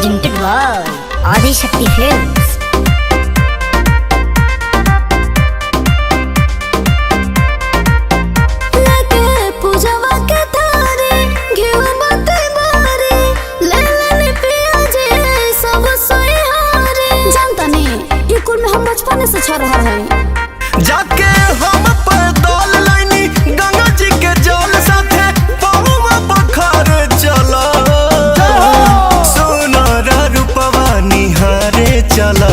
presented by Adi Shakti Films. से छा रहा है जाके हम पैदल लाइनी गंगा जी के जल साथे पहुआ पखार चला सोनारा रूपवा निहारे चला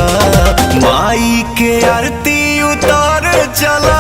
माई के आरती उतार चला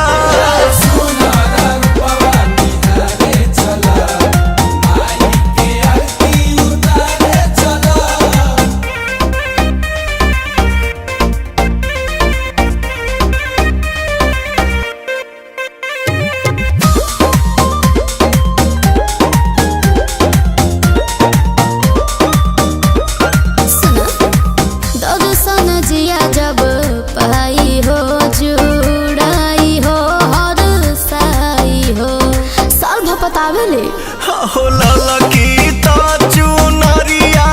हो लाला की ताजू नारिया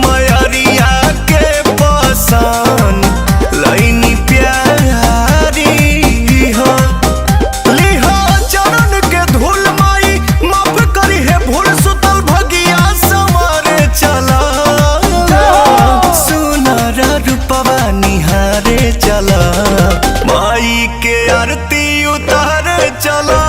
मयरिया के पसान लाइनी प्यारी हो लिहा चरण के धूल माई माफ करी है भूल सुतल भगिया समारे चला सुनारा रूपवा निहारे चला माई के आरती उतारे चला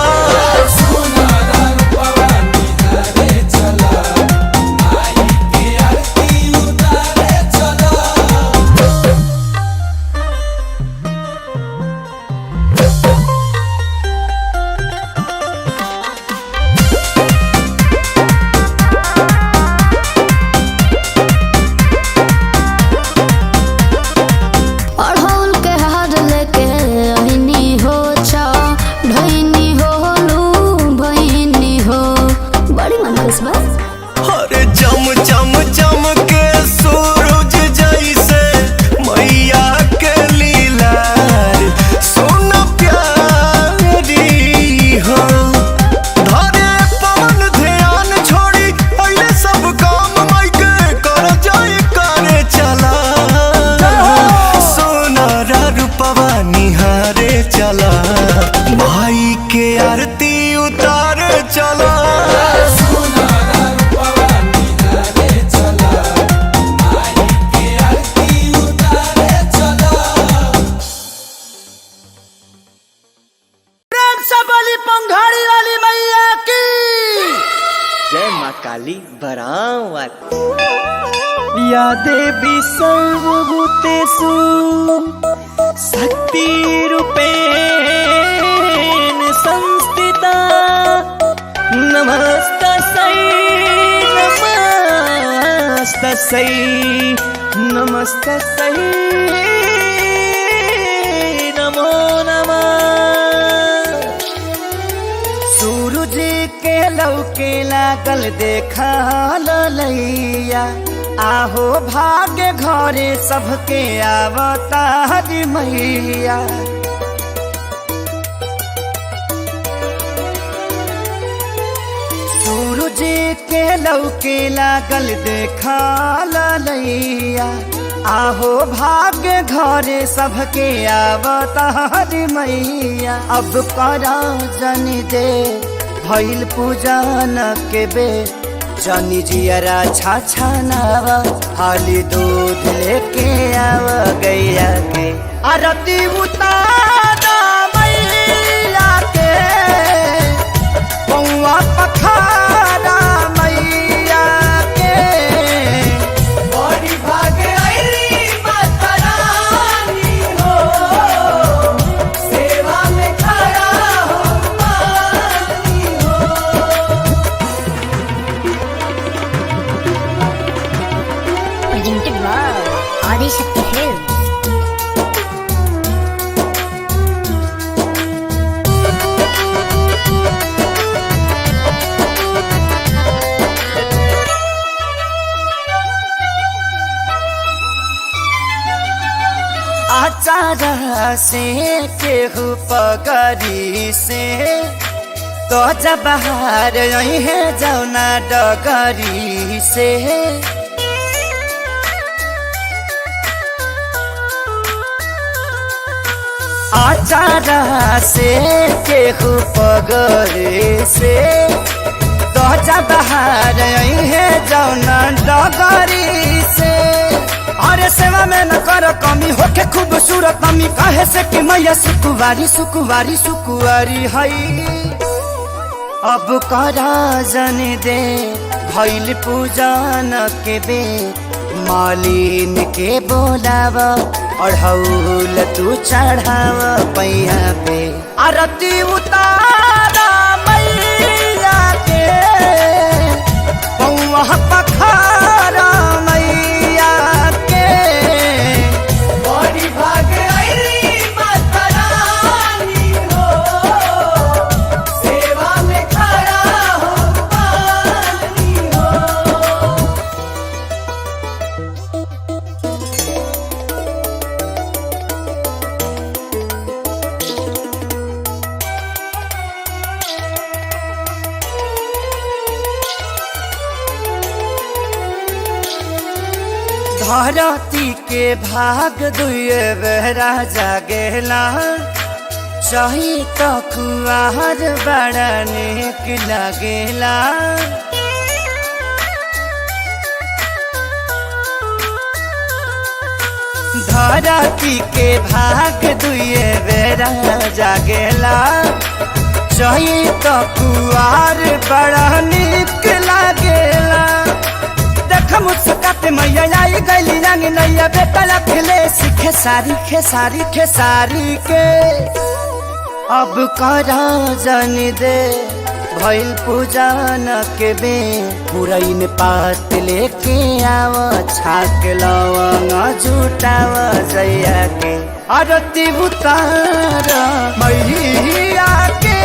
अरे जम जम जम के सूरज जैसे मैया के लीला सोना प्यारी हो धरे पवन ध्यान छोड़ी पहले सब काम माई के कर जाए करे चला सोनारा रूपवा निहारे चला माई के आरती उतारे चला जय माँ काली बरावत या देवी सर्वभूतेषु शक्तिरूपेण संस्थिता नमस्तस्यै नमस्तस्यै नमस्तस्यै नमो नमः सूरज के लौके लागल देखा ललैया आहो भाग्य घरे सबके आवतार मैया सूरज के लौके लागल देखा ललैया आहो भाग्य घरे सबके आवतार मैया अब करा जनी दे भइल पूजन के बे जनी जियरा छाछा नावा हाली दूध लेके आव गैया के आरती उतारा मैया के पौआ पखारा मैया के बड़ी भागे आईली माता रानी हो सेवा में खड़ा हो मानी हो Presented by Adi Shakti Films. आचार से केहू पगरी से तो जब बाहर है जौना डगरी से आचारा से केहू पगरे से दहजा बहार है जौना डगरी से। अरे सेवा में न कर कमी होके खूबसूरत मम्मी कहे से कि मैया सुकुवारी सुकुवारी सुकुवारी हई। अब करा जन दे भइल पूजन के बे मालिन के बोलाव अढ़ौल तू चढ़ाव पैया पे आरती उतारा मैया के पौआ पखारा मैया के। बड़ी भाग आईली माता रानी हो, सेवा में खड़ा हो पानी हो। धरती के भाग दुए बेहरा जागेला चाही तो कुआर बड़ा निक लगेला। धरती के भाग दुए बेरा जागेला चाही तो कुआर बड़ा निक लगेला। देख मुस्काते मैया आई गली रंग नैया बेटा लखले सीखे सारी खेसारी खेसारी के। अब करा जन दे भइल पूजन के बे पुरैन पात लेके आव छाक लवंग जुटाव जैया के आरती उतार मैया के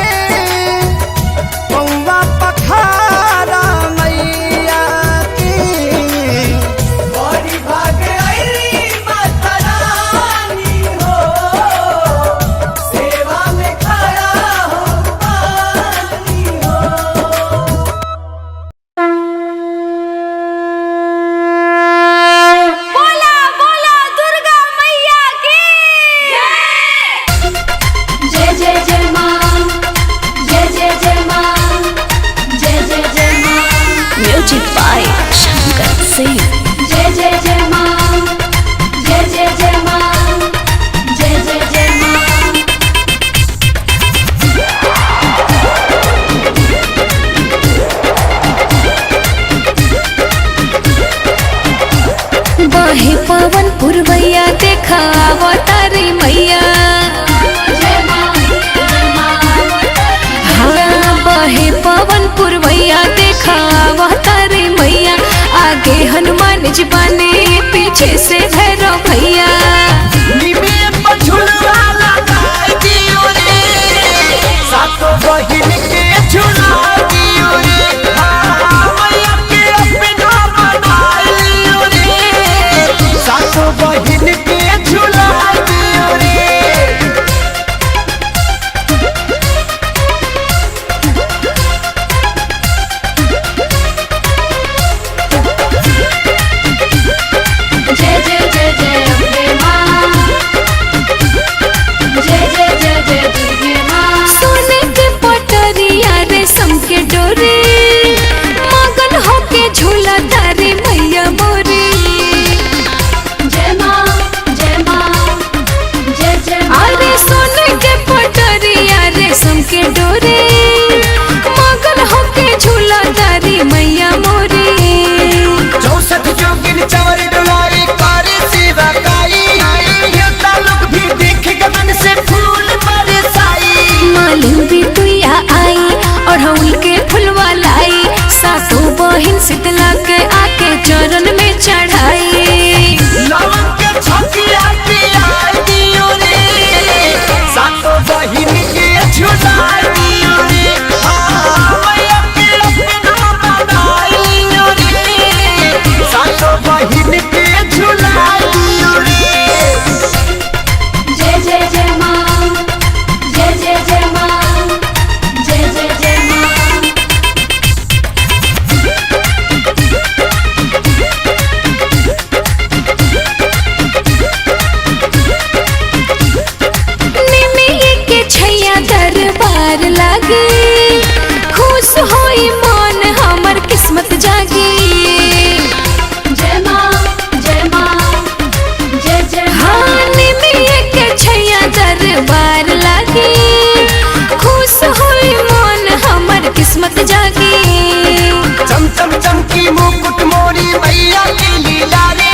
पौवा पखारा मैया के। बड़ी भाग आईली माता रानी हो, सेवा में खड़ा हो पानी हो। बोला बोला दुर्गा मैया की जय जय जय मां, जय जय जय मां, जय जय जय मां। Music by Shankar Singh. जय जय जय मां, जय जय जय मां, जय जय जय मां। बहे पवन पुरवैया देखा अवतारी मैया। हाँ बहे पवन पुरवैया देखा अवतारी मैया। आगे हनुमान जी बने पीछे से भैरव भैया। निमिये पछुलवा लगाई दियो रे सातो बहिन के झुला दियो रे। हाँ, मैया के अपना बनाई लियो रे सातो बहिन के झुला दियो रे। जय जय जय जय अम्बे मां, जय जय जय जय दुर्गे मां। सोने के पटरिया रेशम के डोरी मगन होके झूला तारी मैया मोरी। जय मां, जय मां, जय जय मां। अरे सोने के पटरिया रेशम के डोरी मगन होके झूला तारी मैया मोरी। 64 जोगिन चवर डुलाई करे सेवा काई योद्धा लोग भी देख के मन से फूल बरसाई। मालिन भी तुया आई और हउल के फुलवा लाई। सातों बहिन शीतला के आके चरण में चढ़ाई। लवन के छकिया पिया दियो रे सातो बहिन के झुला दियो रे। हाँ, मैया के अपना बनाई लियो रे सातो बहिन के झुला दियो रे। जय जय जय मां, जय जय जय मां, जय जय जय मां। बार लागे खुश होई मन हमर किस्मत जागे जय माँ जय माँ जय जय हानि में एक छैया दरबार लागे खुश होई मन हमर किस्मत जागे चम चम चमकी मुकुट मोरी मैया की लीला रे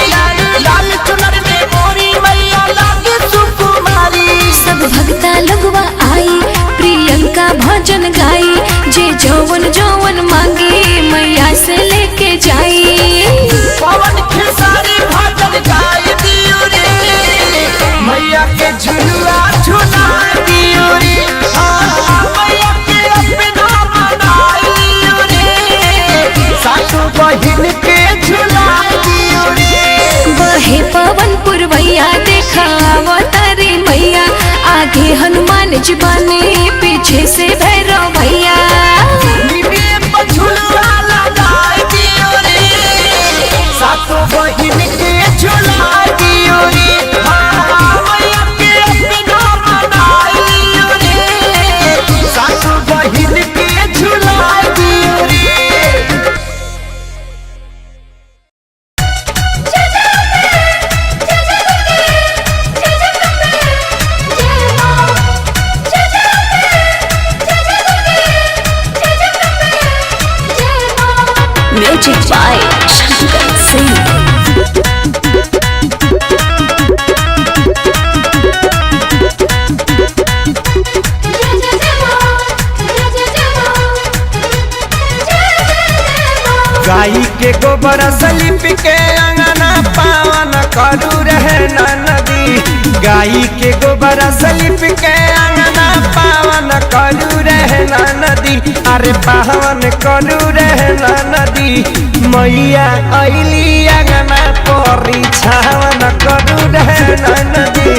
लाल चुनर में मोरी मैया लागे सुकुमारी सब भक्ता लगवा आई प्रियंका भजन गाई जे जौवन जौवन मांगे मैया से लेके जाई पवन खेसारी भजन गाय दियो रे मैया के झुलुआ झुला दियो रे मैया के अपना बनाइयो रे सासू बहिन के झुला दियो रे बहे पवन पुरवैया देखा अवतारी मैया आगे हनुमान जी बने पीछे से भैरव भैया झुलुआ लगाई दियो रे सासू बहिन के झुला दियो रे मैया के अपना बनाइयो रे सासू बहिन के झुला दियो रे म्यूजिक बाय शंकर सिंह गाई के गोबर सलिप के अंगना पावन करू रहे नदी गाई के गोबर सलिप के अंगना पावन करू रहे नदी अरे पावन करू रहे नदी मैया अली अंगना पोरी छावन करू रहे नदी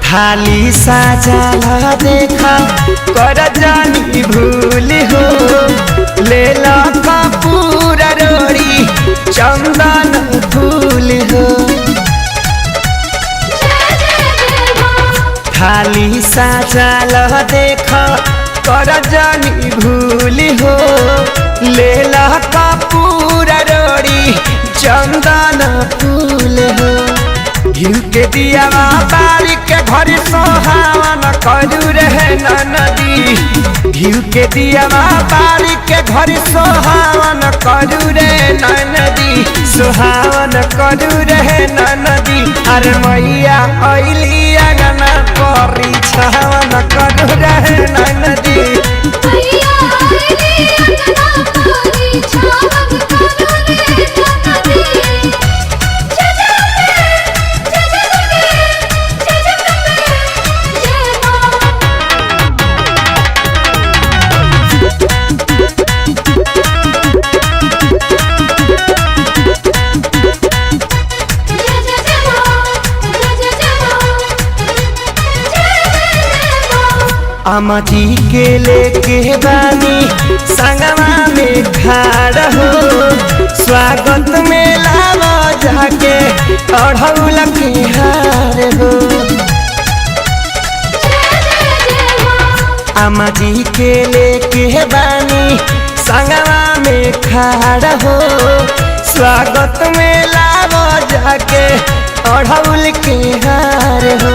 थाली साजा देखा कर जानी भूल हो ले ला कपूर रोड़ी चंदन फूल हो थाली साजा देखा कर जानी भूल हो ले ला कपूर रोड़ी चंदन फूल हो घिउ के दिया बारी के घर सोहावन करू रहे नदी घिउ के दिया बारी के घर सोहावन करू रे नदी सोहावन करू रहे नदी अरे मैया अली अंगना परी छावन करू रहे नदी अम्मा जी के लेके बानी संगमा में खाड़ हो स्वागत में लावा जाके अढ़ौल के हार हो अम्मा जी के लेके बानी संगमा में खाड़ हो स्वागत में लावा जाके अढ़ौल के हार हो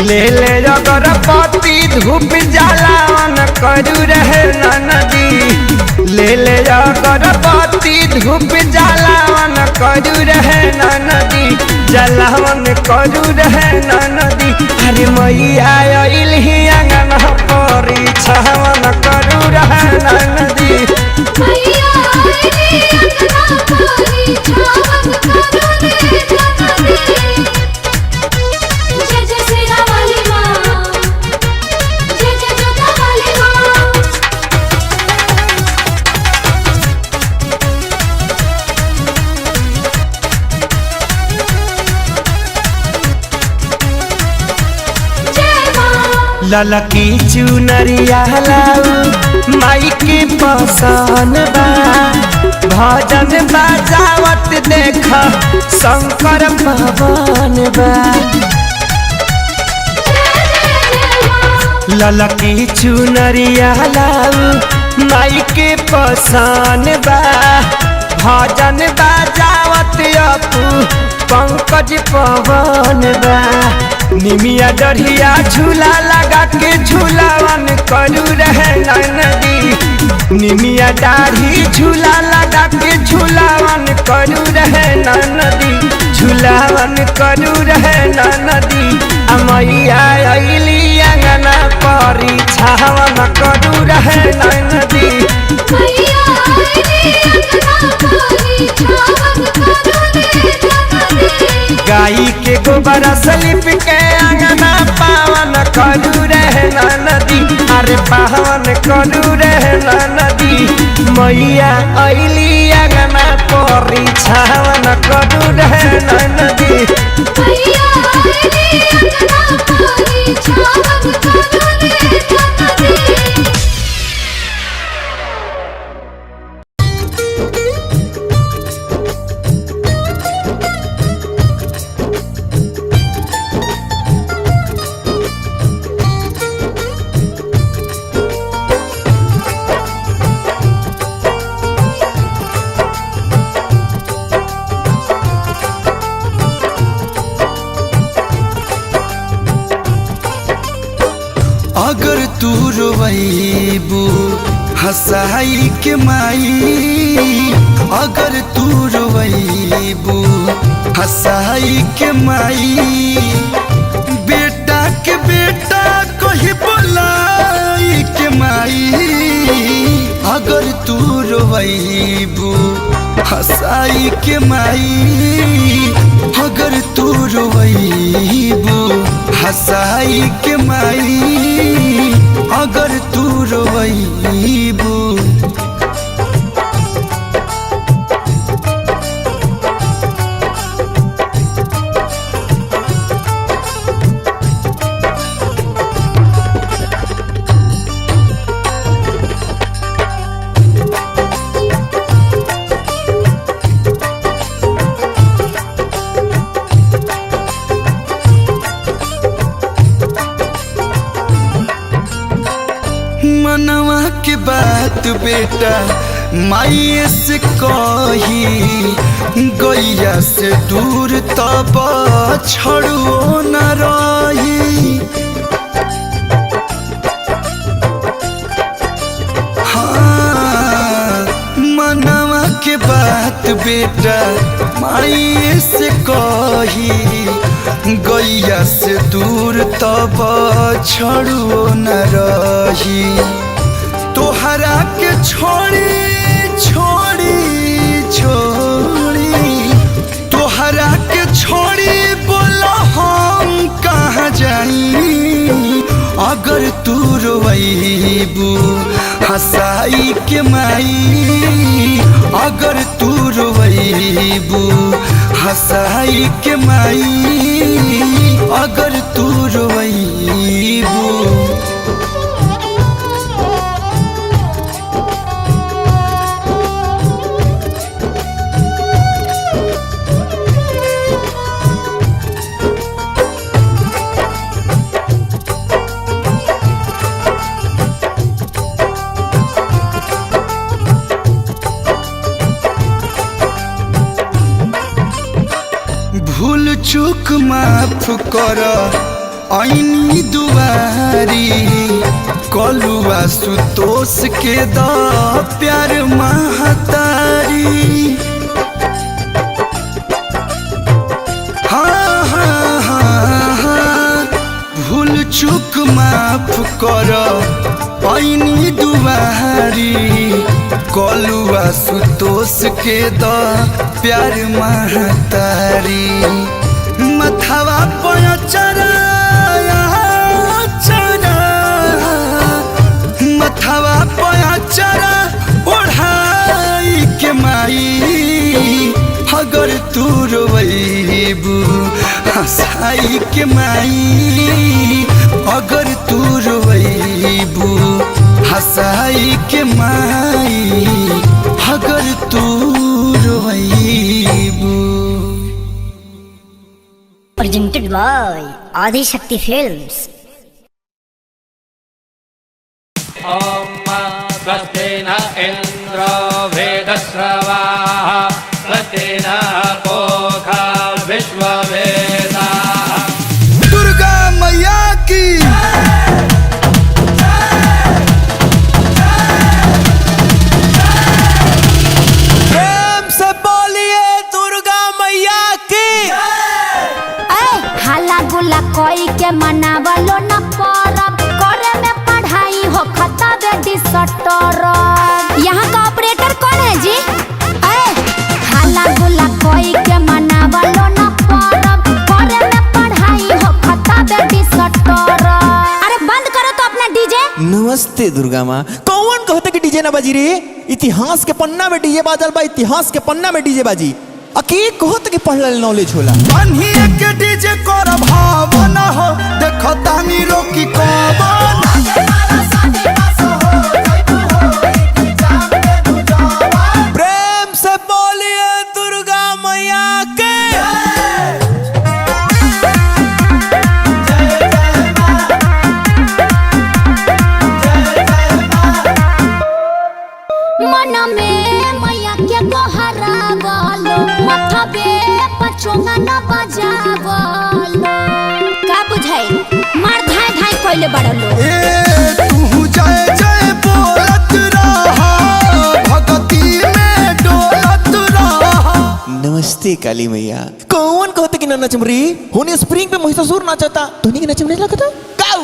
ले ले अगरबत्ती धूप जलावन करू रहे नदी ले ले अगरबत्ती धूप जलावन करू रहे नदी जलावन करू रहे नदी अरे मैया अइली अंगना परी छावन करू रहे नदी मैया अइली अंगना परी छावन करू रहे नदी ललकी चुनरिया लाऊ माई के पसंद बा भजन बजावत देख शंकर भवन बा ललकी चुनरिया लाऊ माई के पसंद बा भजन बजावत अपू पंकज पवन बा निमिया डढ़िया झूला लगा के झूलावन करू रहे नदी निमिया दाढ़ी झूला लगा के झूलावन करू रहे नदी झूलावन करू रहे नदी मैया अइली अंगना परी छावन करू रहे नदी गाई के गोबर सलिप के अंगना पावन करू रहे नदी अरे पावन करू रहे नदी मैया अइली अंगना परी छावन करू रहे नदी अगर तू रोइबू हंसाई के माई अगर तू रोइबू हंसाई के माई बेटा के बेटा कही बोलाई के माई अगर तू रोइबू हंसाई के माई अगर तू रोइबू हंसाई के माई अगर तू रोइबू मनवा के बात बेटा माई से कही गैया से दूर तब छड़ो न रही हाँ मनवा के बात बेटा माई से कही गैया से दूर तब छड़ो न रही तोहरा के छोड़ी छोड़ी छोड़ी तोहरा के छोड़ी बोला हम कहाँ जाई अगर तू रोइबू हंसाई के माई अगर तू रोइबू हंसाई के माई अगर तू रोइबू भूल चूक माफ कर आईनी दुआरी कलुआ सुतोष के द प्यार महतारी हाँ हाँ हाँ हाँ भूल चूक माफ कर आईनी दुआरी कलुआ सुतोष के द प्यार महतारी मथवा पचरा मथवा पचरा ओढ़ाई के माई अगर तू रोइबू हंसाई के माई अगर तू रोइबू हंसाई के माई अगर तू रोइबू। Presented by Adi Shakti Films. स्वस्ति न इन्द्रो वेदश्रवाः स्वस्ति न पूषा विश्ववेदाः। दुर्गा मैया की प्रेम से बोलिए दुर्गा मैया की। हाला गुला कोई के मनावलो न परब करे में पढ़ाई हो खता बेटी सटर। यहाँ का ऑपरेटर कौन है जी? हाला गुला कोई के मनावलो न परब करे में पढ़ाई हो खता बेटी सटर। अरे बंद करो तो अपना डीजे। नमस्ते दुर्गा माँ। कौन कहते कि डीजे ना बाजी रे? इतिहास के पन्ना में डीजे बाजल बा, इतिहास के पन्ना में डीजे बाजी। अके कहते कि पढ़ल नॉलेज होला। बन्ही के डीजे कर भावना हो देखो तानी रोकी कौन। प्रेम से बोलिए दुर्गा मैया के। मन में मैया के गोहरा बोलो मथबे पचोंगा न बजावलो। का बुझाई मार धाय धाय कोइले बड़लो। ए तू जय जय बोलत रहा भक्ति में डोलत रहा। नमस्ते काली मैया। कौन कहते कि ना नचमरी होने स्प्रिंग पे महिषासुर नाचता तो नहीं नचमरी लगता गाऊ।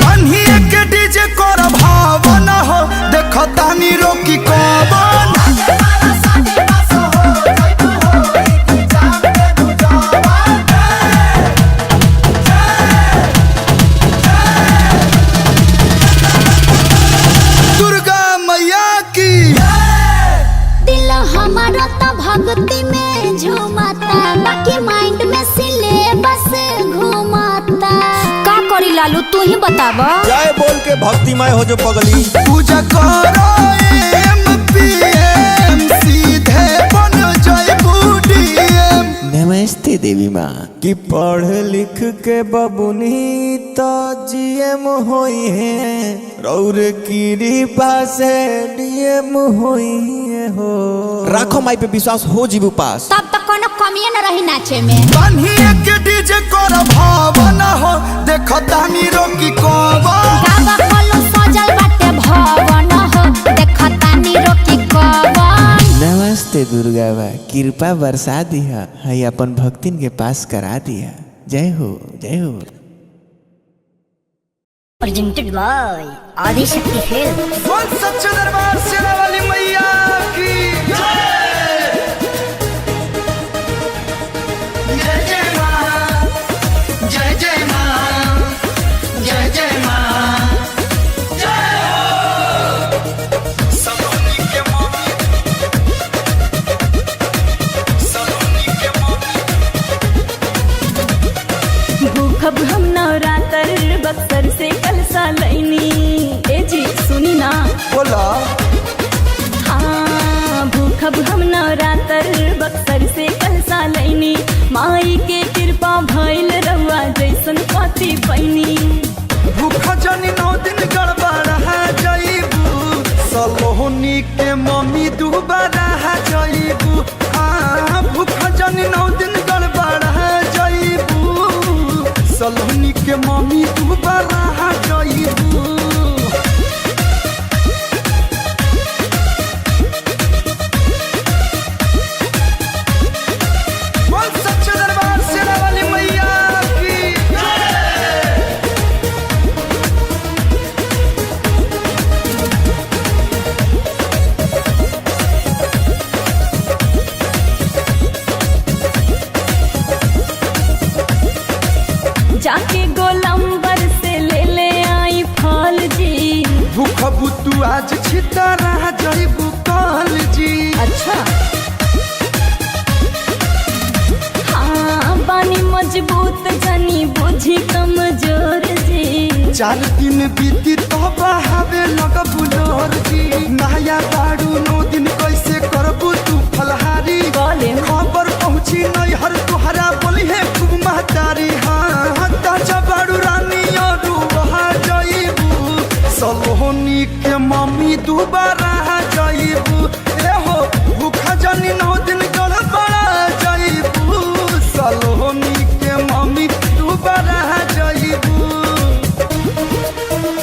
बन्ही के डीजे कर भावना हो देखो तानी रोकी कौन। दुर्गा मैया की। दिल हमारा तो भक्ति में झूमता बाकी माइंड में सिलेबस घूमता। का करी लालू तू ही बतावा। जय बोल के भक्तिमय हो जो पगली। पूजा करो PM सीधे बन जाए DM। नमस्ते देवी माँ। कि पढ़ लिख के बबुनी तो GM होई है रौर की पास DM होई है हो। राखो माई पे विश्वास हो जीवू पास। तब तक कोनो कमिए न रही नाचे में। बन्ही के डीजे कर भावना हो देखो तानी रोकी कौन। गावा कलो सजल बाटे भवन हो देखता नी रोकी कवन। नमस्ते दुर्गा बा। कृपा बरसा दिया है अपन भक्तिन के पास करा दिया। जय हो जय हो। Presented by Adi Shakti Films. बोल सच्चे दरबार शेरा वाली मैया की। जय जय माँ जय जय माँ जय जय माँ जय हो। सलोनी के मम्मी सलोनी के मम्मी। भूखब हम नवरात्र बक्सर से कलसा लैनी। ए जी सुनी ना। बोला हाँ भूखब हम नवरात्र बक्सर से कलसा लैनी। माई के कृपा भइल रहुआ जैसन पति पैनी। भूखा जानी 9 दिन गड़बड़ा जाइबू सलोनी के मम्मी दुबारा जाइबू। हाँ भूखा जानी 9 दिन गड़बड़ा जाइबू सलोनी के मम्मी दुबारा जाइबू। बोल सच्चे दरबार शेरा वाली मैया की। जाके गोलंबर से ले आई फल जी। भूखबू तू आज छितारा जाइबू काल जी। अच्छा हाँ बानी मजबूर बुझी कमजोर जी। 4 दिन बीती तो बहावे लग बुलोर जी। नया बाड़ू 9 दिन कैसे करबू तू फलहारी। बोले खबर पहुँची नहीं हर तुहरा बोली है खूब महतारी। हाँ ताजा बाड़ू रानी और वहाँ जाइबू। सलोनी के मम्मी दोबारा जाइबू। ए हो भूखा जानी 9 दिन गड़बड़ा जाइबू। सलोनी के मम्मी दोबारा जाइबू।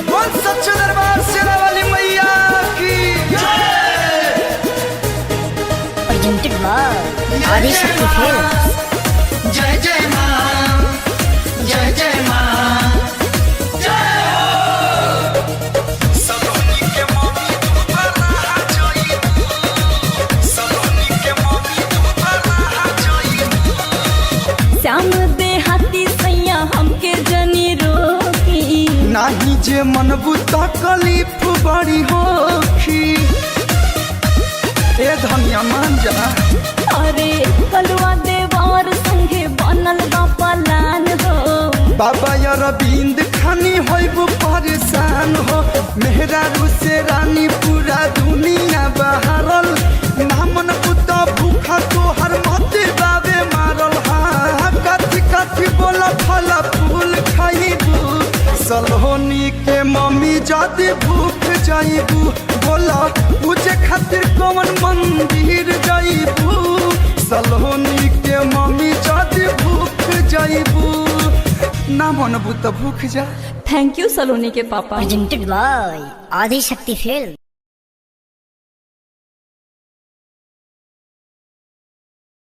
बोल सच्चे दरबार शेरा वाली मैया की presented by Adi Shakti Films. जय जय माँ जय जय माँ सलोनी के मम्मी दोबारा जाइबू। सलोनी के मम्मी दोबारा जाइबू। श्याम दे हाथी सैया हमके जनी रोकी। नाही जे मनबू तकलीफ बड़ी होखी। ए धनिया मान जा। अरे कलवा देवार संगे बनल बा पलान हो। बाबा अरविंद खानी होइबू परेशान हो। मेहरारू से रानी पूरा दुनिया बहारल। नामन पुता भूखा तो हर मते बाबे मारल। हाँ कथी कथी बोला फल फूल खाइबू। सलोनी के मम्मी जादी भूख जाइबू। बोला पूजे खातिर कौन मंदिर जाइबू। सलोनी के मम्मी जादी भूख जाइबू। ना मनबू तो भूख जा। थैंक यू सलोनी के पापा। Presented by Adi Shakti Films.